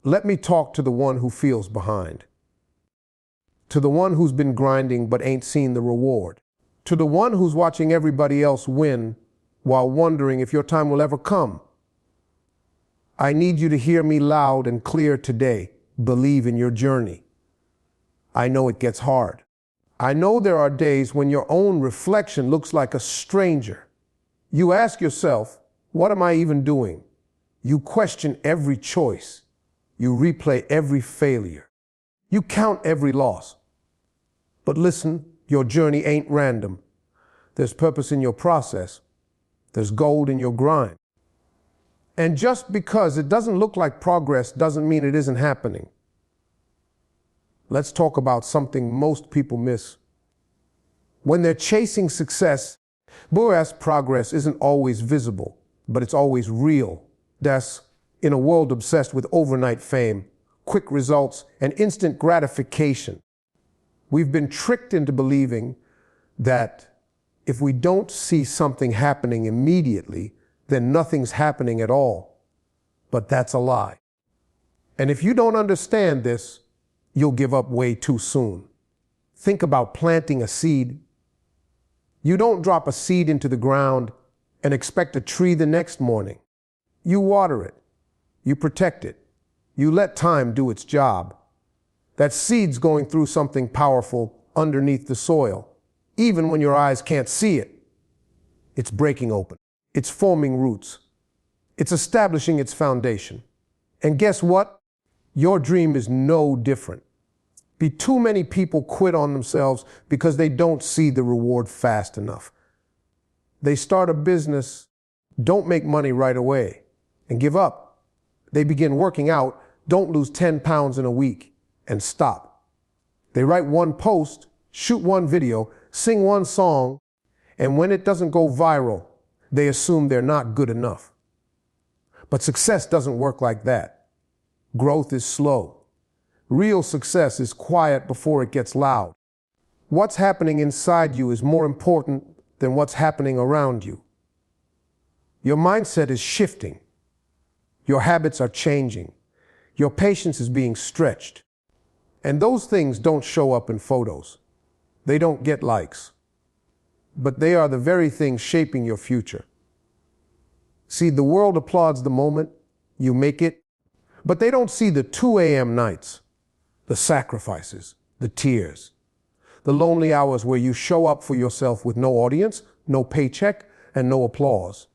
Let me talk to the one who feels behind. To the one who's been grinding but ain't seen the reward. To the one who's watching everybody else win while wondering if your time will ever come. I need you to hear me loud and clear today. Believe in your journey. I know it gets hard. I know there are days when your own reflection looks like a stranger. You ask yourself, what am I even doing? You question every choice. You replay every failure. You count every loss. But listen, your journey ain't random. There's purpose in your process. There's gold in your grind. And just because it doesn't look like progress doesn't mean it isn't happening. Let's talk about something most people miss. When they're chasing success, whereas progress isn't always visible, but it's always real. That's in a world obsessed with overnight fame, quick results, and instant gratification. We've been tricked into believing that if we don't see something happening immediately, then nothing's happening at all. But that's a lie. And if you don't understand this, you'll give up way too soon. Think about planting a seed. You don't drop a seed into the ground and expect a tree the next morning. You water it. You protect it. You let time do its job. That seed's going through something powerful underneath the soil, even when your eyes can't see it. It's breaking open. It's forming roots. It's establishing its foundation. And guess what? Your dream is no different. Too many people quit on themselves because they don't see the reward fast enough. They start a business, don't make money right away, and give up. They begin working out, don't lose 10 pounds in a week, and stop. They write one post, shoot one video, sing one song, and when it doesn't go viral, they assume they're not good enough. But success doesn't work like that. Growth is slow. Real success is quiet before it gets loud. What's happening inside you is more important than what's happening around you. Your mindset is shifting. Your habits are changing. Your patience is being stretched. And those things don't show up in photos. They don't get likes. But they are the very things shaping your future. See, the world applauds the moment you make it, but they don't see the 2 a.m. nights, the sacrifices, the tears, the lonely hours where you show up for yourself with no audience, no paycheck, and no applause.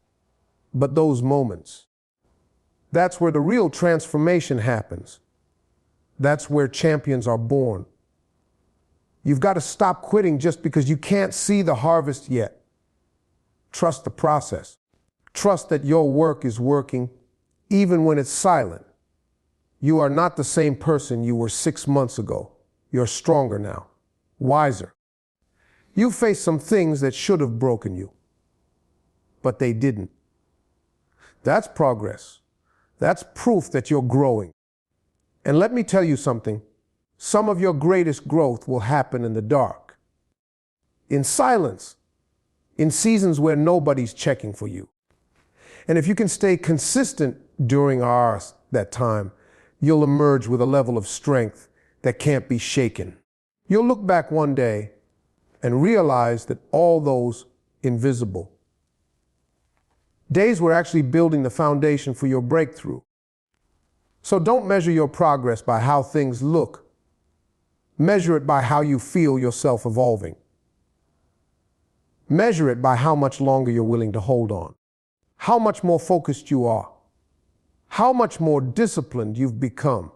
But those moments, that's where the real transformation happens. That's where champions are born. You've got to stop quitting just because you can't see the harvest yet. Trust the process. Trust that your work is working, even when it's silent. You are not the same person you were 6 months ago. You're stronger now, wiser. You faced some things that should have broken you, but they didn't. That's progress. That's proof that you're growing. And let me tell you something. Some of your greatest growth will happen in the dark, in silence, in seasons where nobody's checking for you. And if you can stay consistent during that time, you'll emerge with a level of strength that can't be shaken. You'll look back one day and realize that all those invisible days were actually building the foundation for your breakthrough. So don't measure your progress by how things look. Measure it by how you feel yourself evolving. Measure it by how much longer you're willing to hold on, how much more focused you are, how much more disciplined you've become.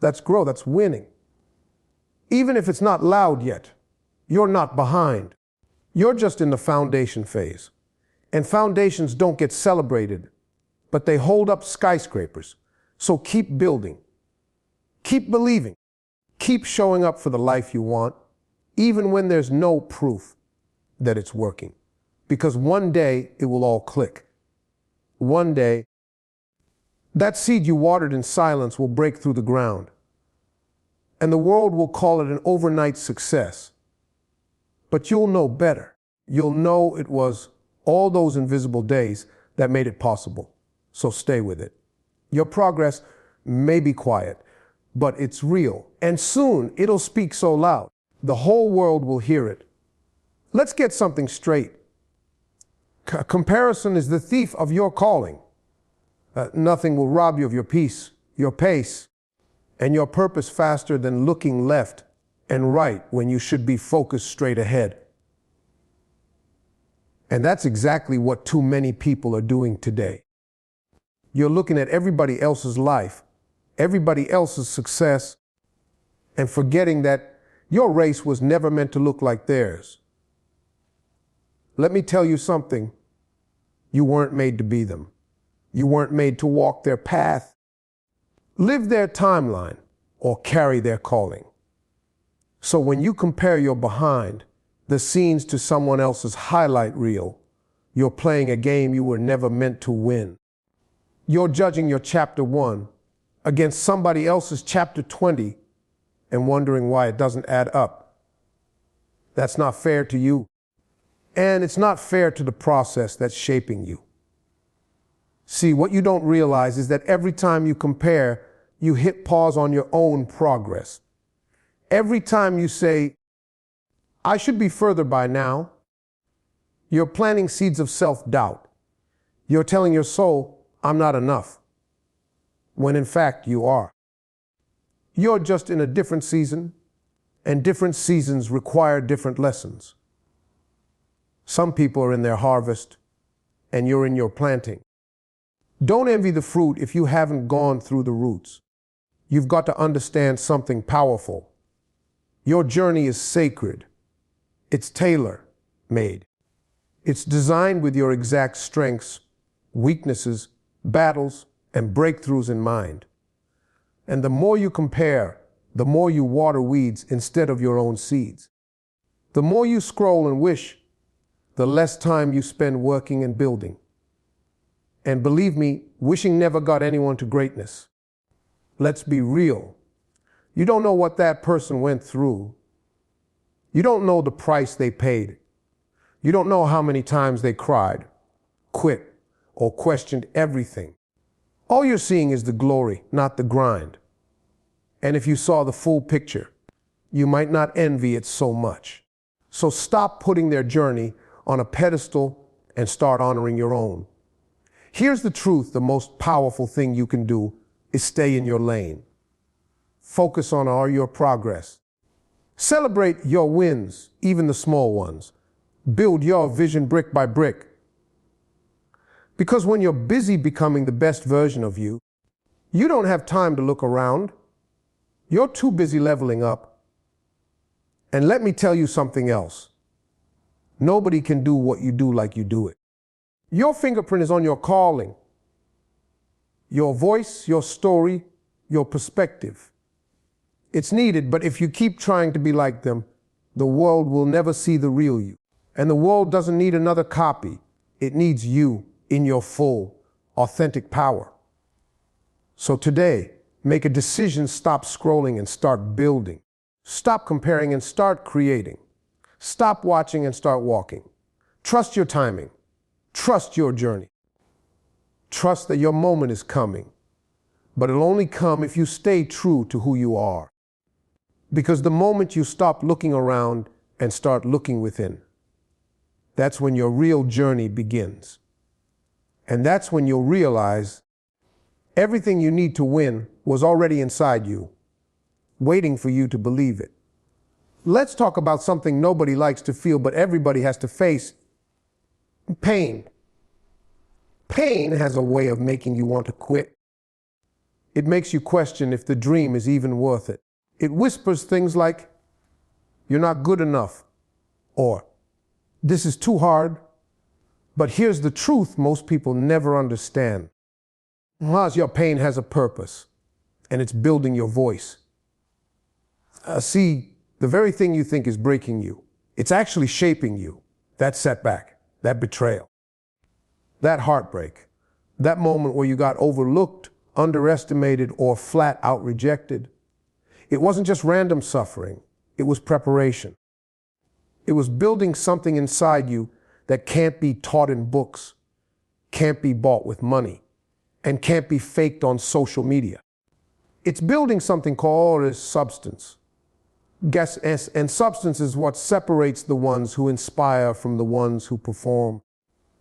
That's growth, that's winning. Even if it's not loud yet, you're not behind. You're just in the foundation phase. And foundations don't get celebrated, but they hold up skyscrapers. So keep building. Keep believing. Keep showing up for the life you want, even when there's no proof that it's working. Because one day it will all click. One day, that seed you watered in silence will break through the ground. And the world will call it an overnight success. But you'll know better. You'll know it was all those invisible days that made it possible. So stay with it. Your progress may be quiet, but it's real. And soon it'll speak so loud, the whole world will hear it. Let's get something straight. Comparison is the thief of your calling. Nothing will rob you of your peace, your pace, and your purpose faster than looking left and right when you should be focused straight ahead. And that's exactly what too many people are doing today. You're looking at everybody else's life, everybody else's success, and forgetting that your race was never meant to look like theirs. Let me tell you something. You weren't made to be them. You weren't made to walk their path, live their timeline, or carry their calling. So when you compare your behind the scenes to someone else's highlight reel, you're playing a game you were never meant to win. You're judging your chapter 1 against somebody else's chapter 20 and wondering why it doesn't add up. That's not fair to you. And it's not fair to the process that's shaping you. See, what you don't realize is that every time you compare, you hit pause on your own progress. Every time you say, I should be further by now, you're planting seeds of self-doubt. You're telling your soul, I'm not enough, when in fact you are. You're just in a different season, and different seasons require different lessons. Some people are in their harvest, and you're in your planting. Don't envy the fruit if you haven't gone through the roots. You've got to understand something powerful. Your journey is sacred. It's tailor-made. It's designed with your exact strengths, weaknesses, battles, and breakthroughs in mind. And the more you compare, the more you water weeds instead of your own seeds. The more you scroll and wish, the less time you spend working and building. And believe me, wishing never got anyone to greatness. Let's be real. You don't know what that person went through. You don't know the price they paid. You don't know how many times they cried, quit, or questioned everything. All you're seeing is the glory, not the grind. And if you saw the full picture, you might not envy it so much. So stop putting their journey on a pedestal and start honoring your own. Here's the truth: the most powerful thing you can do is stay in your lane. Focus on all your progress. Celebrate your wins, even the small ones. Build your vision brick by brick. Because when you're busy becoming the best version of you, you don't have time to look around. You're too busy leveling up. And let me tell you something else. Nobody can do what you do like you do it. Your fingerprint is on your calling, your voice, your story, your perspective. It's needed, but if you keep trying to be like them, the world will never see the real you. And the world doesn't need another copy. It needs you in your full, authentic power. So today, make a decision: stop scrolling and start building. Stop comparing and start creating. Stop watching and start walking. Trust your timing. Trust your journey. Trust that your moment is coming, but it'll only come if you stay true to who you are. Because the moment you stop looking around and start looking within, that's when your real journey begins. And that's when you'll realize everything you need to win was already inside you, waiting for you to believe it. Let's talk about something nobody likes to feel, but everybody has to face: pain. Pain has a way of making you want to quit. It makes you question if the dream is even worth it. It whispers things like, you're not good enough, or this is too hard. But here's the truth most people never understand. Your pain has a purpose, and it's building your voice. See, the very thing you think is breaking you, it's actually shaping you. That setback, that betrayal, that heartbreak, that moment where you got overlooked, underestimated, or flat out rejected. It wasn't just random suffering, it was preparation. It was building something inside you that can't be taught in books, can't be bought with money, and can't be faked on social media. It's building something called a substance. And substance is what separates the ones who inspire from the ones who perform.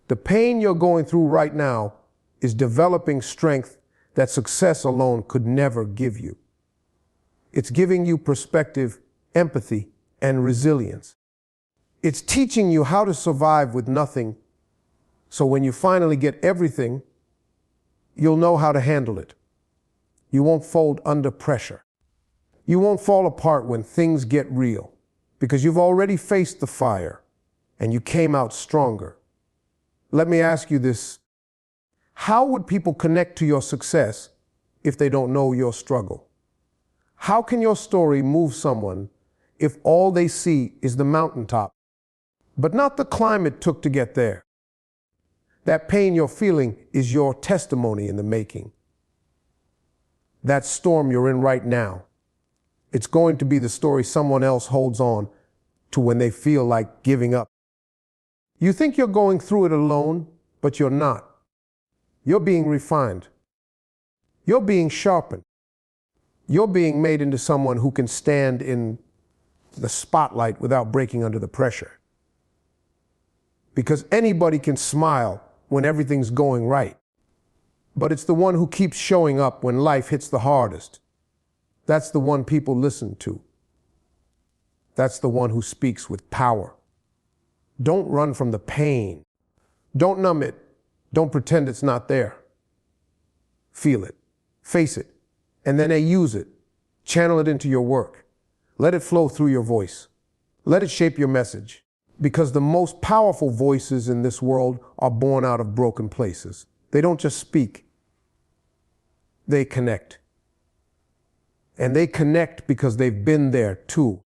The pain you're going through right now is developing strength that success alone could never give you. It's giving you perspective, empathy, and resilience. It's teaching you how to survive with nothing, so when you finally get everything, you'll know how to handle it. You won't fold under pressure. You won't fall apart when things get real, because you've already faced the fire and you came out stronger. Let me ask you this. How would people connect to your success if they don't know your struggle? How can your story move someone if all they see is the mountaintop, but not the climb it took to get there? That pain you're feeling is your testimony in the making. That storm you're in right now, it's going to be the story someone else holds on to when they feel like giving up. You think you're going through it alone, but you're not. You're being refined. You're being sharpened. You're being made into someone who can stand in the spotlight without breaking under the pressure. Because anybody can smile when everything's going right. But it's the one who keeps showing up when life hits the hardest. That's the one people listen to. That's the one who speaks with power. Don't run from the pain. Don't numb it. Don't pretend it's not there. Feel it. Face it. And then use it. Channel it into your work. Let it flow through your voice. Let it shape your message. Because the most powerful voices in this world are born out of broken places. They don't just speak. They connect. And they connect because they've been there too.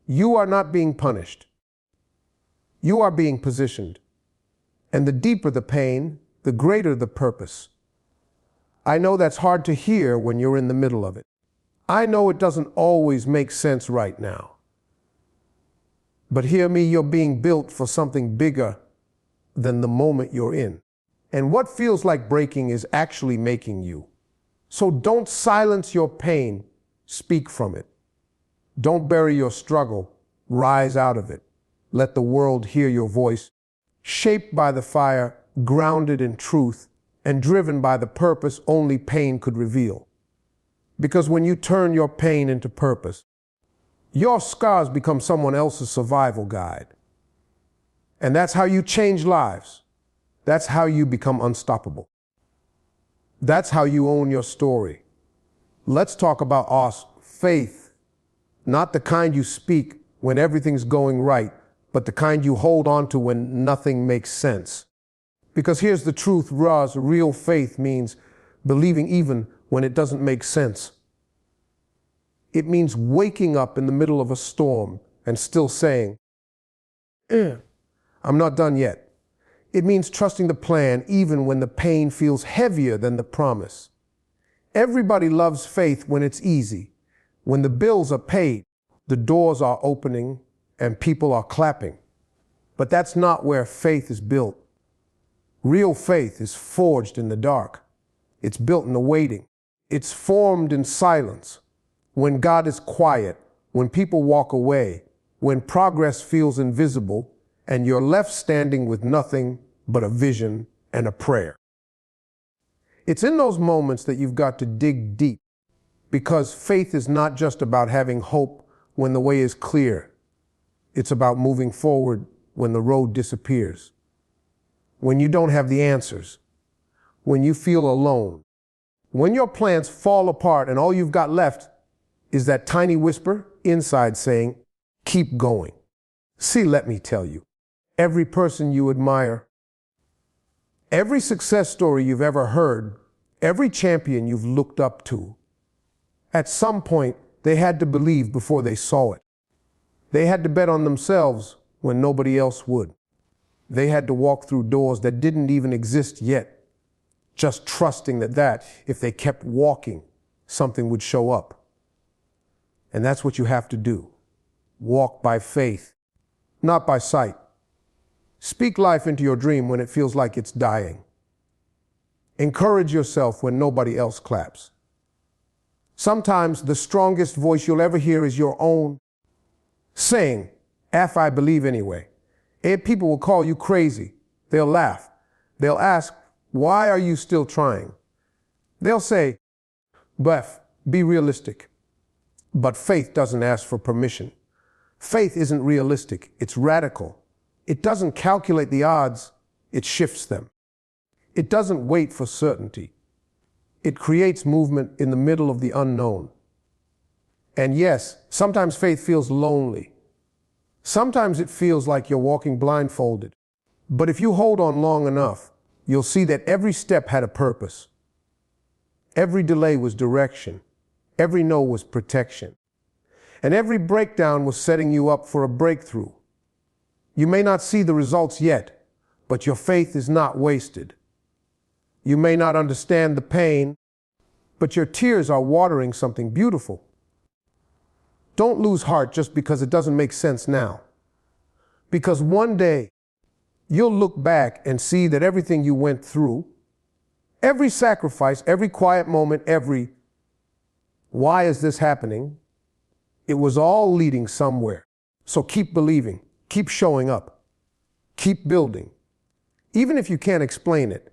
You are not being punished. You are being positioned. And the deeper the pain, the greater the purpose. I know that's hard to hear when you're in the middle of it. I know it doesn't always make sense right now. But hear me, you're being built for something bigger than the moment you're in. And what feels like breaking is actually making you. So don't silence your pain, speak from it. Don't bury your struggle, rise out of it. Let the world hear your voice, shaped by the fire, grounded in truth, and driven by the purpose only pain could reveal. Because when you turn your pain into purpose, your scars become someone else's survival guide. And that's how you change lives. That's how you become unstoppable. That's how you own your story. Let's talk about our faith, not the kind you speak when everything's going right, but the kind you hold on to when nothing makes sense. Because here's the truth, Roz, real faith means believing even when it doesn't make sense. It means waking up in the middle of a storm and still saying, I'm not done yet. It means trusting the plan even when the pain feels heavier than the promise. Everybody loves faith when it's easy, when the bills are paid, the doors are opening, and people are clapping. But that's not where faith is built. Real faith is forged in the dark. It's built in the waiting. It's formed in silence. When God is quiet, when people walk away, when progress feels invisible, and you're left standing with nothing but a vision and a prayer. It's in those moments that you've got to dig deep, because faith is not just about having hope when the way is clear. It's about moving forward when the road disappears, when you don't have the answers, when you feel alone, when your plans fall apart and all you've got left is that tiny whisper inside saying, keep going. See, let me tell you, every person you admire, every success story you've ever heard, every champion you've looked up to, at some point they had to believe before they saw it. They had to bet on themselves when nobody else would. They had to walk through doors that didn't even exist yet, just trusting that if they kept walking, something would show up. And that's what you have to do. Walk by faith, not by sight. Speak life into your dream when it feels like it's dying. Encourage yourself when nobody else claps. Sometimes the strongest voice you'll ever hear is your own saying, "F, I believe anyway." And people will call you crazy. They'll laugh. They'll ask, "Why are you still trying?" They'll say, "Beth, be realistic." But faith doesn't ask for permission. Faith isn't realistic, it's radical. It doesn't calculate the odds, it shifts them. It doesn't wait for certainty. It creates movement in the middle of the unknown. And yes, sometimes faith feels lonely. Sometimes it feels like you're walking blindfolded. But if you hold on long enough, you'll see that every step had a purpose. Every delay was direction. Every no was protection. And every breakdown was setting you up for a breakthrough. You may not see the results yet, but your faith is not wasted. You may not understand the pain, but your tears are watering something beautiful. Don't lose heart just because it doesn't make sense now. Because one day, you'll look back and see that everything you went through, every sacrifice, every quiet moment, every "why is this happening?" it was all leading somewhere. So keep believing, keep showing up, keep building. Even if you can't explain it,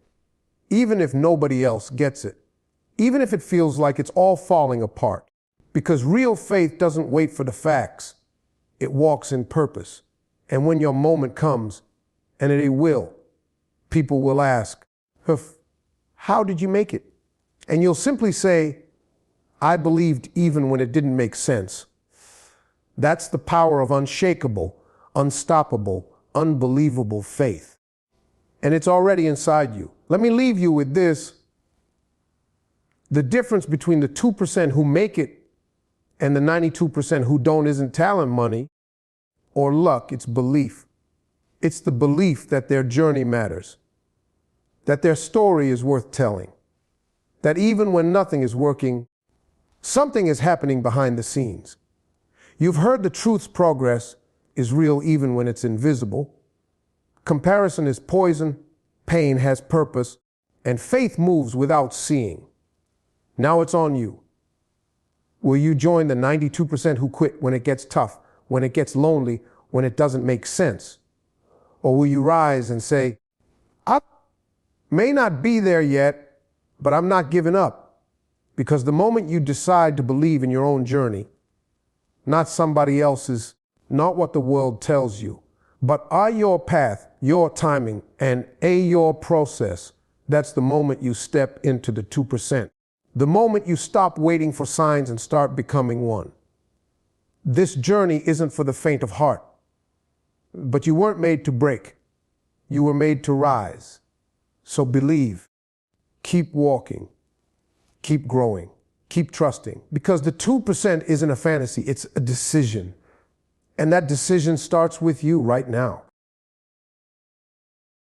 even if nobody else gets it, even if it feels like it's all falling apart. Because real faith doesn't wait for the facts. It walks in purpose. And when your moment comes, and it will, people will ask, "How did you make it?" And you'll simply say, "I believed even when it didn't make sense." That's the power of unshakable, unstoppable, unbelievable faith. And it's already inside you. Let me leave you with this. The difference between the 2% who make it and the 92% who don't isn't talent, money, or luck, it's belief. It's the belief that their journey matters, that their story is worth telling, that even when nothing is working, something is happening behind the scenes. You've heard the truth's progress is real even when it's invisible. Comparison is poison, pain has purpose, and faith moves without seeing. Now it's on you. Will you join the 92% who quit when it gets tough, when it gets lonely, when it doesn't make sense? Or will you rise and say, "I may not be there yet, but I'm not giving up"? Because the moment you decide to believe in your own journey, not somebody else's, not what the world tells you, but your path, your timing, and your process, that's the moment you step into the 2%. The moment you stop waiting for signs and start becoming one. This journey isn't for the faint of heart. But you weren't made to break. You were made to rise. So believe. Keep walking. Keep growing. Keep trusting. Because the 2% isn't a fantasy, it's a decision. And that decision starts with you right now.